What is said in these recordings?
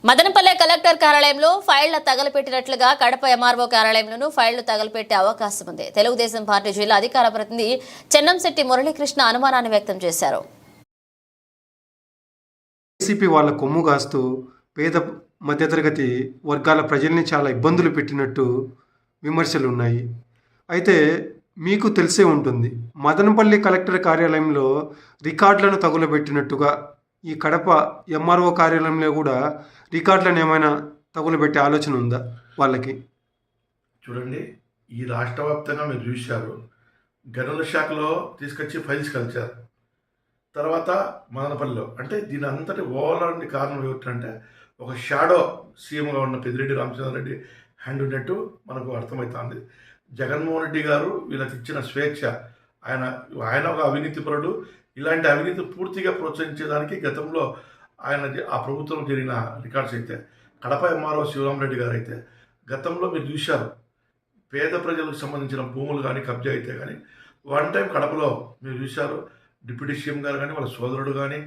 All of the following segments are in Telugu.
మదనపల్లె కలెక్టర్ కార్యాలయంలో ఫైళ్ల తగలపెట్టినట్లుగా కడప ఎంఆర్ఓ కార్యాలయంలోనూ ఫైళ్లు తగలపెట్టే అవకాశం ఉంది. తెలుగుదేశం పార్టీ జిల్లా అధికార ప్రతినిధి చెన్నంశెట్టి మురళీకృష్ణ అనుమానాన్ని వ్యక్తం చేశారు. వైసీపీ వాళ్ళ కొమ్ము కాస్తూ పేద మధ్యతరగతి వర్గాల ప్రజల్ని చాలా ఇబ్బందులు పెట్టినట్టు విమర్శలు ఉన్నాయి. అయితే మీకు తెలిసే ఉంటుంది, మదనపల్లి కలెక్టర్ కార్యాలయంలో రికార్డులను తగులబెట్టినట్టుగా ఈ కడప ఎంఆర్ఓ కార్యాలయంలో కూడా రికార్డులను ఏమైనా తగులబెట్టే ఆలోచన ఉందా వాళ్ళకి? చూడండి, ఈ రాష్ట్ర వ్యాప్తంగా మీరు చూశారు, గనుల శాఖలో తీసుకొచ్చి ఫైల్స్ కలిచారు. తర్వాత మదనపల్లిలో, అంటే దీని అంతటి ఓవరాల్ కారణం ఏమిటంటే ఒక షాడో సీఎంగా ఉన్న పెద్దిరెడ్డి రామచంద్రారెడ్డి హ్యాండ్ ఉన్నట్టు మనకు అర్థమవుతుంది. జగన్మోహన్ రెడ్డి గారు వీళ్ళకి ఇచ్చిన స్వేచ్ఛ, ఆయన ఒక అవినీతిపరుడు. ఇలాంటి అవినీతి పూర్తిగా ప్రోత్సహించేదానికి గతంలో ఆ ప్రభుత్వం జరిగిన రికార్డ్స్ అయితే, కడప ఎంఆర్ఓ శివరామరెడ్డి గారు అయితే గతంలో మీరు చూశారు, పేద ప్రజలకు సంబంధించిన భూములు కానీ కబ్జా అయితే కానీ వన్ టైం కడపలో మీరు చూశారు, డిప్యూటీ సీఎం గారు కానీ వాళ్ళ సోదరుడు కానీ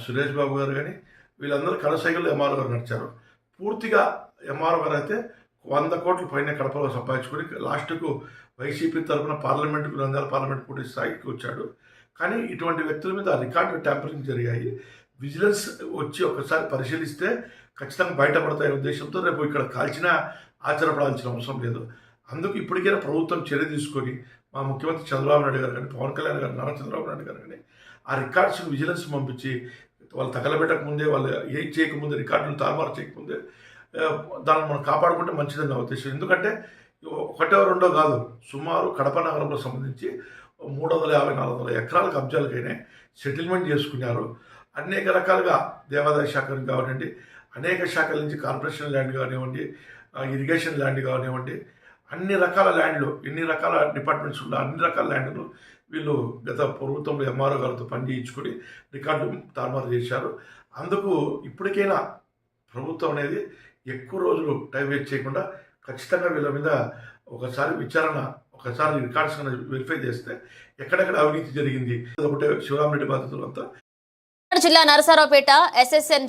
సురేష్ బాబు గారు కానీ వీళ్ళందరూ కడసైకిల్లో ఎంఆర్ఓ గారు నడిచారు. పూర్తిగా ఎంఆర్ఓ గారు అయితే 100 కోట్ల పైన కడపలో సంపాదించుకొని లాస్ట్కు వైసీపీ తరఫున పార్లమెంటుకు నంద్యాల పార్లమెంట్ పోటీ స్థాయికి వచ్చాడు. కానీ ఇటువంటి వ్యక్తుల మీద రికార్డు ట్యాంపరింగ్ జరిగాయి. విజిలెన్స్ వచ్చి ఒకసారి పరిశీలిస్తే ఖచ్చితంగా బయటపడతాయనే ఉద్దేశంతో రేపు ఇక్కడ కాల్చిన ఆశ్చర్యపడాల్సిన అవసరం లేదు. అందుకు ఇప్పటికైనా ప్రభుత్వం చర్య తీసుకొని మా ముఖ్యమంత్రి చంద్రబాబు నాయుడు గారు కానీ, పవన్ కళ్యాణ్ గారు, నారా చంద్రబాబు నాయుడు గారు కానీ ఆ రికార్డ్స్ విజిలెన్స్ పంపించి వాళ్ళు తగలబెట్టక ముందే, వాళ్ళు ఏం చేయకముందే, రికార్డులు తారుమారు చేయకముందే దాన్ని మనం కాపాడుకుంటే మంచిదని నా ఉద్దేశం. ఎందుకంటే ఒకటో రెండో కాదు, సుమారు కడప నగరంలో సంబంధించి 350-400 ఎకరాల కబ్జాలకైనా సెటిల్మెంట్ చేసుకున్నారు. అనేక రకాలుగా దేవాదాయ శాఖలు కానివ్వండి, అనేక శాఖల నుంచి కార్పొరేషన్ ల్యాండ్ కానివ్వండి, ఇరిగేషన్ ల్యాండ్ కానివ్వండి, అన్ని రకాల ల్యాండ్లు, ఎన్ని రకాల డిపార్ట్మెంట్స్ ఉన్న అన్ని రకాల ల్యాండ్లు వీళ్ళు గత ప్రభుత్వంలో ఎంఆర్ఓ గారితో పని చేయించుకొని రికార్డు తారుమారు చేశారు. అందుకు ఇప్పటికైనా ప్రభుత్వం అనేది ఎక్కువ రోజులు టైం వేస్ట్ చేయకుండా ఖచ్చితంగా వీళ్ళ మీద ఒకసారి విచారణ, ఒకసారి రికార్డ్స్ వెరిఫై చేస్తే ఎక్కడెక్కడ అవినీతి జరిగింది ఒకటే శివరామరెడ్డి బాధితులు అంతా. జిల్లా నరసరావుపేట ఎస్ఎస్ఎన్